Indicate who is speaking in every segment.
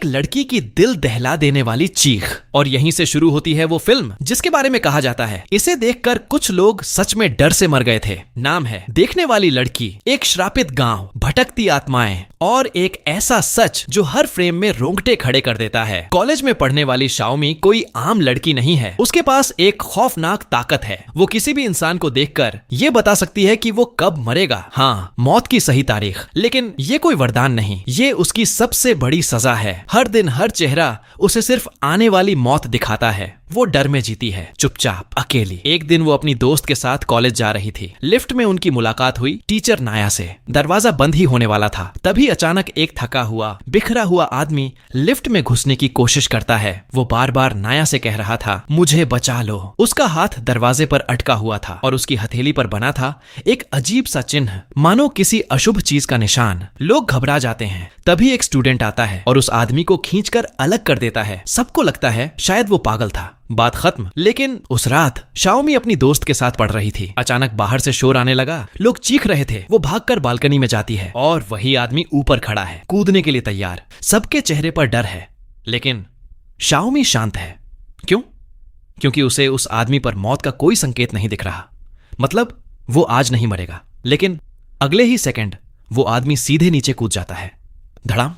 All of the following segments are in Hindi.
Speaker 1: एक लड़की की दिल दहला देने वाली चीख, और यहीं से शुरू होती है वो फिल्म जिसके बारे में कहा जाता है इसे देखकर कुछ लोग सच में डर से मर गए थे। नाम है देखने वाली लड़की, एक श्रापित गांव, भटकती आत्माएं और एक ऐसा सच जो हर फ्रेम में रोंगटे खड़े कर देता है। कॉलेज में पढ़ने वाली शाओमी कोई आम लड़की नहीं है। उसके पास एक खौफनाक ताकत है। वो किसी भी इंसान को देखकर ये बता सकती है कि वो कब मरेगा, हाँ, मौत की सही तारीख। लेकिन ये कोई वरदान नहीं, ये उसकी सबसे बड़ी सजा है। हर दिन हर चेहरा उसे सिर्फ आने वाली मौत दिखाता है। वो डर में जीती है, चुपचाप, अकेली। एक दिन वो अपनी दोस्त के साथ कॉलेज जा रही थी। लिफ्ट में उनकी मुलाकात हुई टीचर नाया से। दरवाजा बंद ही होने वाला था, तभी अचानक एक थका हुआ, बिखरा हुआ आदमी लिफ्ट में घुसने की कोशिश करता है। वो बार बार नाया से कह रहा था, मुझे बचा लो। उसका हाथ दरवाजे पर अटका हुआ था और उसकी हथेली पर बना था एक अजीब सा चिन्ह, मानो किसी अशुभ चीज का निशान। लोग घबरा जाते हैं। तभी एक स्टूडेंट आता है और उस आदमी को खींचकर अलग कर देता है। सबको लगता है शायद वो पागल था। बात खत्म। लेकिन उस रात शाओमी अपनी दोस्त के साथ पढ़ रही थी। अचानक बाहर से शोर आने लगा। लोग चीख रहे थे। वो भागकर बालकनी में जाती है और वही आदमी ऊपर खड़ा है, कूदने के लिए तैयार। सबके चेहरे पर डर है, लेकिन शाओमी शांत है। क्यों? क्योंकि उसे उस आदमी पर मौत का कोई संकेत नहीं दिख रहा। मतलब वो आज नहीं मरेगा। लेकिन अगले ही सेकंड वो आदमी सीधे नीचे कूद जाता है। धड़ाम,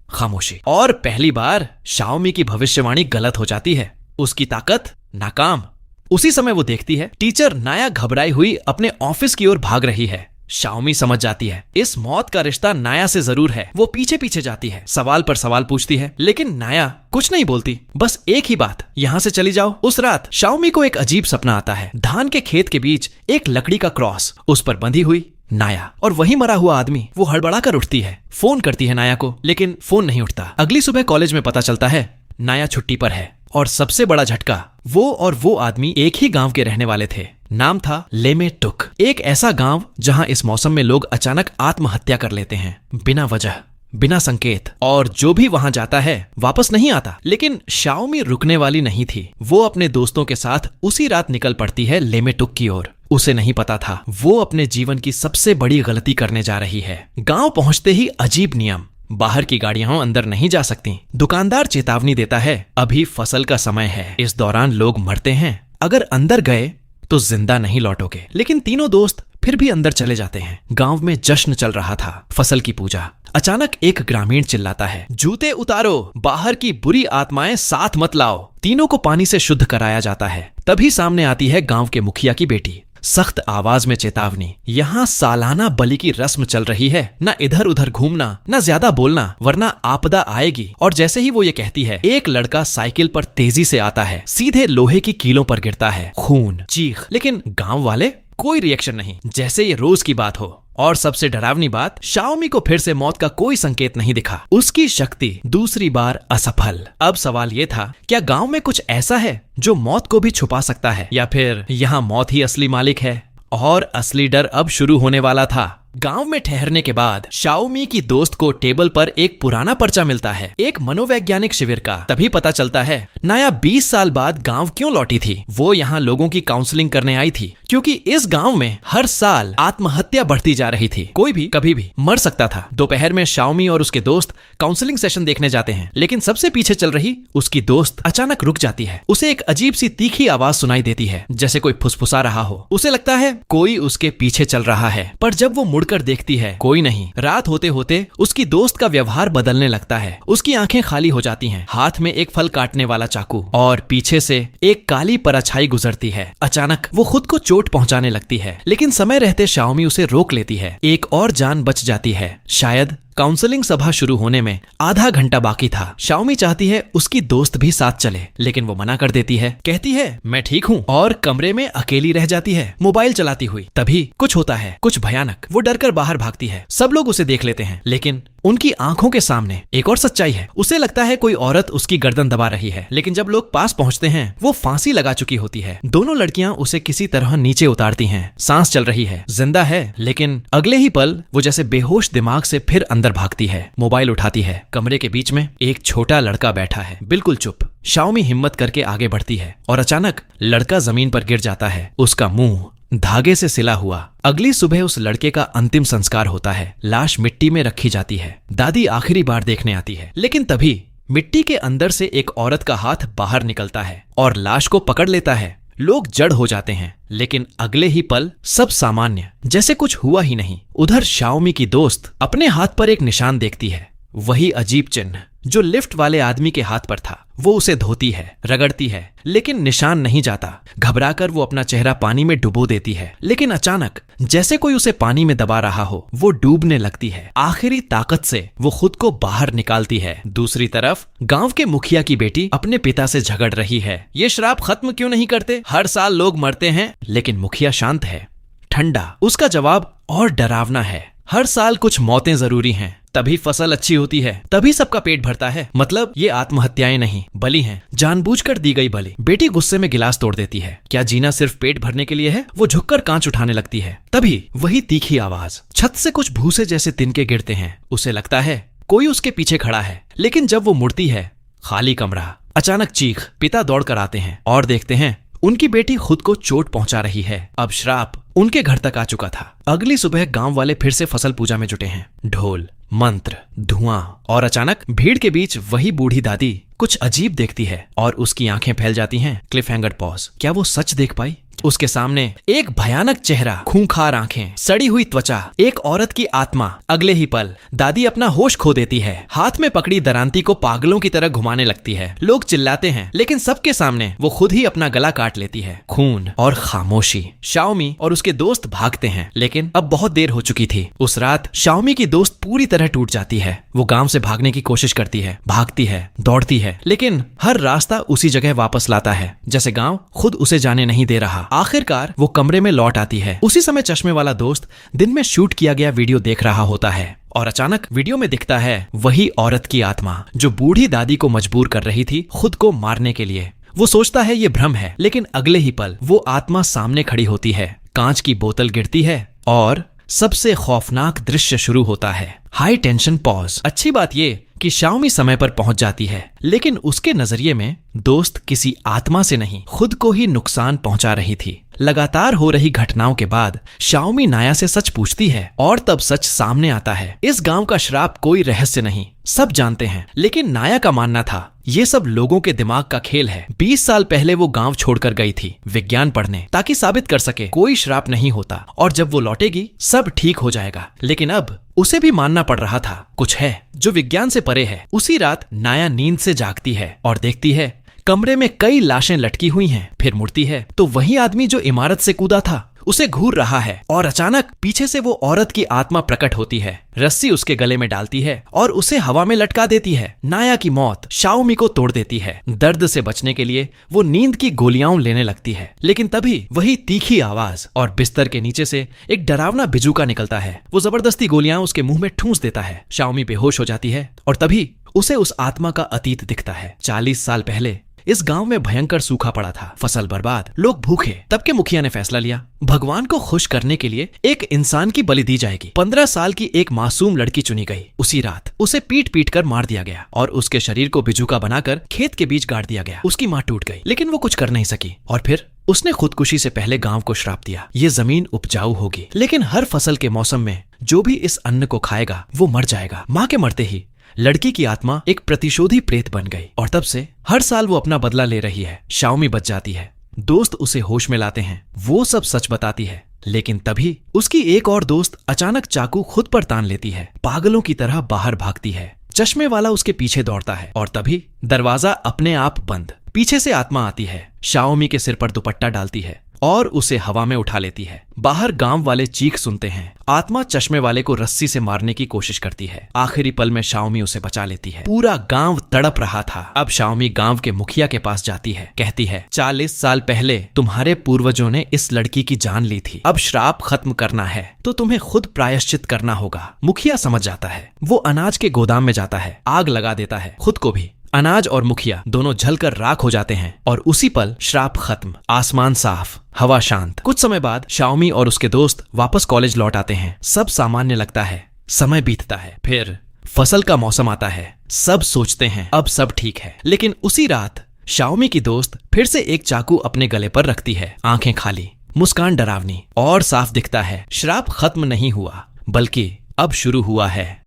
Speaker 1: खामोशी। और पहली बार शाओमी की भविष्यवाणी गलत हो जाती है। उसकी ताकत नाकाम। उसी समय वो देखती है टीचर नाया घबराई हुई अपने ऑफिस की ओर भाग रही है। शाओमी समझ जाती है इस मौत का रिश्ता नाया से जरूर है। वो पीछे पीछे जाती है, सवाल पर सवाल पूछती है, लेकिन नाया कुछ नहीं बोलती। बस एक ही बात, यहाँ से चली जाओ। उस रात शाओमी को एक अजीब सपना आता है। धान के खेत के बीच एक लकड़ी का क्रॉस, उस पर बंधी हुई नाया और वही मरा हुआ आदमी। वो हड़बड़ा कर उठती है, फोन करती है नाया को, लेकिन फोन नहीं उठता। अगली सुबह कॉलेज में पता चलता है नाया छुट्टी पर है। और सबसे बड़ा झटका, वो आदमी एक ही गांव के रहने वाले थे। नाम था लेमे टुक। एक ऐसा गांव जहां इस मौसम में लोग अचानक आत्महत्या कर लेते हैं, बिना वजह, बिना संकेत। और जो भी वहां जाता है वापस नहीं आता। लेकिन शाओमी रुकने वाली नहीं थी। वो अपने दोस्तों के साथ उसी रात निकल पड़ती है लेमे टुक की ओर। उसे नहीं पता था वो अपने जीवन की सबसे बड़ी गलती करने जा रही है। गांव पहुंचते ही अजीब नियम, बाहर की गाड़ियां अंदर नहीं जा सकती। दुकानदार चेतावनी देता है, अभी फसल का समय है, इस दौरान लोग मरते हैं, अगर अंदर गए तो जिंदा नहीं लौटोगे। लेकिन तीनों दोस्त फिर भी अंदर चले जाते हैं। गांव में जश्न चल रहा था, फसल की पूजा। अचानक एक ग्रामीण चिल्लाता है, जूते उतारो, बाहर की बुरी आत्माएं साथ मत लाओ। तीनों को पानी से शुद्ध कराया जाता है। तभी सामने आती है गांव के मुखिया की बेटी। सख्त आवाज में चेतावनी, यहाँ सालाना बलि की रस्म चल रही है, न इधर उधर घूमना, न ज्यादा बोलना, वरना आपदा आएगी। और जैसे ही वो ये कहती है, एक लड़का साइकिल पर तेजी से आता है, सीधे लोहे की कीलों पर गिरता है। खून, चीख। लेकिन गांव वाले कोई रिएक्शन नहीं, जैसे ये रोज की बात हो। और सबसे डरावनी बात, शाओमी को फिर से मौत का कोई संकेत नहीं दिखा। उसकी शक्ति दूसरी बार असफल। अब सवाल ये था, क्या गांव में कुछ ऐसा है जो मौत को भी छुपा सकता है, या फिर यहाँ मौत ही असली मालिक है? और असली डर अब शुरू होने वाला था। गांव में ठहरने के बाद शाओमी की दोस्त को टेबल पर एक पुराना पर्चा मिलता है, एक मनोवैज्ञानिक शिविर का। तभी पता चलता है नाया 20 साल बाद गांव क्यों लौटी थी। वो यहाँ लोगों की काउंसलिंग करने आई थी, क्योंकि इस गांव में हर साल आत्महत्या बढ़ती जा रही थी। कोई भी कभी भी मर सकता था। दोपहर में शाओमी और उसके दोस्त काउंसलिंग सेशन देखने जाते हैं, लेकिन सबसे पीछे चल रही उसकी दोस्त अचानक रुक जाती है। उसे एक अजीब सी तीखी आवाज सुनाई देती है, जैसे कोई फुसफुसा रहा हो। उसे लगता है कोई उसके पीछे चल रहा है, पर जब वो मुड़कर देखती है, कोई नहीं। रात होते होते उसकी दोस्त का व्यवहार बदलने लगता है। उसकी आंखें खाली हो जाती हैं, हाथ में एक फल काटने वाला चाकू, और पीछे से एक काली परछाई गुजरती है। अचानक वो खुद को चोट पहुंचाने लगती है, लेकिन समय रहते शाओमी उसे रोक लेती है। एक और जान बच जाती है। शायद काउंसलिंग सभा शुरू होने में आधा घंटा बाकी था। शाओमी चाहती है उसकी दोस्त भी साथ चले, लेकिन वो मना कर देती है। कहती है मैं ठीक हूँ, और कमरे में अकेली रह जाती है, मोबाइल चलाती हुई। तभी कुछ होता है, कुछ भयानक। वो डरकर बाहर भागती है। सब लोग उसे देख लेते हैं, लेकिन उनकी आंखों के सामने एक और सच्चाई है। उसे लगता है कोई औरत उसकी गर्दन दबा रही है, लेकिन जब लोग पास पहुंचते हैं वो फांसी लगा चुकी होती है। दोनों लड़कियां उसे किसी तरह नीचे उतारती हैं। सांस चल रही है, जिंदा है, लेकिन अगले ही पल वो जैसे बेहोश दिमाग से फिर अंदर भागती है। मोबाइल उठाती है। कमरे के बीच में एक छोटा लड़का बैठा है, बिल्कुल चुप। शाओमी हिम्मत करके आगे बढ़ती है और अचानक लड़का जमीन पर गिर जाता है, उसका मुंह धागे से सिला हुआ। अगली सुबह उस लड़के का अंतिम संस्कार होता है। लाश मिट्टी में रखी जाती है। दादी आखिरी बार देखने आती है, लेकिन तभी मिट्टी के अंदर से एक औरत का हाथ बाहर निकलता है और लाश को पकड़ लेता है। लोग जड़ हो जाते हैं, लेकिन अगले ही पल सब सामान्य, जैसे कुछ हुआ ही नहीं। उधर शाओमी की दोस्त अपने हाथ पर एक निशान देखती है, वही अजीब चिन्ह जो लिफ्ट वाले आदमी के हाथ पर था। वो उसे धोती है, रगड़ती है, लेकिन निशान नहीं जाता। घबराकर वो अपना चेहरा पानी में डुबो देती है, लेकिन अचानक जैसे कोई उसे पानी में दबा रहा हो, वो डूबने लगती है। आखिरी ताकत से वो खुद को बाहर निकालती है। दूसरी तरफ गांव के मुखिया की बेटी अपने पिता से झगड़ रही है। ये श्राप खत्म क्यों नहीं करते? हर साल लोग मरते हैं। लेकिन मुखिया शांत है, ठंडा। उसका जवाब और डरावना है। हर साल कुछ मौतें जरूरी हैं, तभी फसल अच्छी होती है, तभी सबका पेट भरता है। मतलब ये आत्महत्याएं नहीं, बलि हैं, जानबूझकर दी गई बलि। बेटी गुस्से में गिलास तोड़ देती है। क्या जीना सिर्फ पेट भरने के लिए है? वो झुककर कांच उठाने लगती है। तभी वही तीखी आवाज। छत से कुछ भूसे जैसे तिनके गिरते हैं। उसे लगता है कोई उसके पीछे खड़ा है, लेकिन जब वो मुड़ती है, खाली कमरा। अचानक चीख। पिता दौड़कर आते हैं और देखते हैं उनकी बेटी खुद को चोट पहुंचा रही है। अब श्राप उनके घर तक आ चुका था। अगली सुबह गांव वाले फिर से फसल पूजा में जुटे हैं। ढोल, मंत्र, धुआं, और अचानक भीड़ के बीच वही बूढ़ी दादी कुछ अजीब देखती है और उसकी आंखें फैल जाती हैं। Cliff hanger pause. क्या वो सच देख पाई? उसके सामने एक भयानक चेहरा, खूंखार आंखें, सड़ी हुई त्वचा, एक औरत की आत्मा। अगले ही पल दादी अपना होश खो देती है। हाथ में पकड़ी दरांती को पागलों की तरह घुमाने लगती है। लोग चिल्लाते हैं, लेकिन सबके सामने वो खुद ही अपना गला काट लेती है। खून और खामोशी। शाओमी और उसके दोस्त भागते हैं, लेकिन अब बहुत देर हो चुकी थी। उस रात शाओमी की दोस्त पूरी तरह टूट जाती है। वो गांव से भागने की कोशिश करती है, भागती है, दौड़ती है, लेकिन हर रास्ता उसी जगह वापस लाता है, जैसे गांव खुद उसे जाने नहीं दे रहा। आखिरकार वो कमरे में लौट आती है। उसी समय चश्मे वाला दोस्त दिन में शूट किया गया वीडियो देख रहा होता है और अचानक वीडियो में दिखता है वही औरत की आत्मा जो बूढ़ी दादी को मजबूर कर रही थी खुद को मारने के लिए। वो सोचता है ये भ्रम है, लेकिन अगले ही पल वो आत्मा सामने खड़ी होती है। कांच की बोतल गिरती है और सबसे खौफनाक दृश्य शुरू होता है। High tension pause. अच्छी बात ये कि शाओमी समय पर पहुंच जाती है, लेकिन उसके नजरिए में दोस्त किसी आत्मा से नहीं, खुद को ही नुकसान पहुंचा रही थी। लगातार हो रही घटनाओं के बाद शाओमी नाया से सच पूछती है और तब सच सामने आता है। इस गांव का श्राप कोई रहस्य नहीं, सब जानते हैं, लेकिन नाया का मानना था ये सब लोगों के दिमाग का खेल है। 20 साल पहले वो गांव छोड़कर गई थी विज्ञान पढ़ने, ताकि साबित कर सके कोई श्राप नहीं होता और जब वो लौटेगी सब ठीक हो जाएगा। लेकिन अब उसे भी मानना पड़ रहा था कुछ है जो विज्ञान से परे है। उसी रात नाया नींद से जागती है और देखती है कमरे में कई लाशें लटकी हुई हैं। फिर मुड़ती है तो वही आदमी जो इमारत से कूदा था उसे घूर रहा है और अचानक पीछे से वो औरत की आत्मा प्रकट होती है, रस्सी उसके गले में डालती है और उसे हवा में लटका देती है। नाया की मौत शाओमी को तोड़ देती है। दर्द से बचने के लिए वो नींद की गोलियां लेने लगती है, लेकिन तभी वही तीखी आवाज और बिस्तर के नीचे से एक डरावना बिजूका निकलता है। वो जबरदस्ती गोलियां उसके मुंह में ठूंस देता है। शाओमी बेहोश हो जाती है और तभी उसे उस आत्मा का अतीत दिखता है। 40 साल पहले इस गांव में भयंकर सूखा पड़ा था, फसल बर्बाद, लोग भूखे। तब के मुखिया ने फैसला लिया भगवान को खुश करने के लिए एक इंसान की बलि दी जाएगी। 15 साल की एक मासूम लड़की चुनी गई। उसी रात उसे पीट पीट कर मार दिया गया और उसके शरीर को बिजूका बनाकर खेत के बीच गाड़ दिया गया। उसकी माँ टूट गई, लेकिन वो कुछ कर नहीं सकी और फिर उसने खुदकुशी से पहले गांव को श्राप दिया, ये जमीन उपजाऊ होगी, लेकिन हर फसल के मौसम में जो भी इस अन्न को खाएगा वो मर जाएगा। माँ के मरते ही लड़की की आत्मा एक प्रतिशोधी प्रेत बन गई और तब से हर साल वो अपना बदला ले रही है। शाओमी बच जाती है, दोस्त उसे होश में लाते हैं, वो सब सच बताती है, लेकिन तभी उसकी एक और दोस्त अचानक चाकू खुद पर तान लेती है, पागलों की तरह बाहर भागती है। चश्मे वाला उसके पीछे दौड़ता है और तभी दरवाजा अपने आप बंद। पीछे से आत्मा आती है, शाओमी के सिर पर दुपट्टा डालती है और उसे हवा में उठा लेती है। बाहर गांव वाले चीख सुनते हैं। आत्मा चश्मे वाले को रस्सी से मारने की कोशिश करती है। आखिरी पल में शाओमी उसे बचा लेती है। पूरा गांव तड़प रहा था। अब शाओमी गांव के मुखिया के पास जाती है, कहती है 40 साल पहले तुम्हारे पूर्वजों ने इस लड़की की जान ली थी, अब श्राप खत्म करना है तो तुम्हें खुद प्रायश्चित करना होगा। मुखिया समझ जाता है। वो अनाज के गोदाम में जाता है, आग लगा देता है, खुद को भी। अनाज और मुखिया दोनों जलकर राख हो जाते हैं और उसी पल श्राप खत्म, आसमान साफ, हवा शांत। कुछ समय बाद शाओमी और उसके दोस्त वापस कॉलेज लौट आते हैं। सब सामान्य लगता है। समय बीतता है, फिर फसल का मौसम आता है। सब सोचते हैं अब सब ठीक है, लेकिन उसी रात शाओमी की दोस्त फिर से एक चाकू अपने गले पर रखती है। आंखें खाली, मुस्कान डरावनी और साफ दिखता है श्राप खत्म नहीं हुआ, बल्कि अब शुरू हुआ है।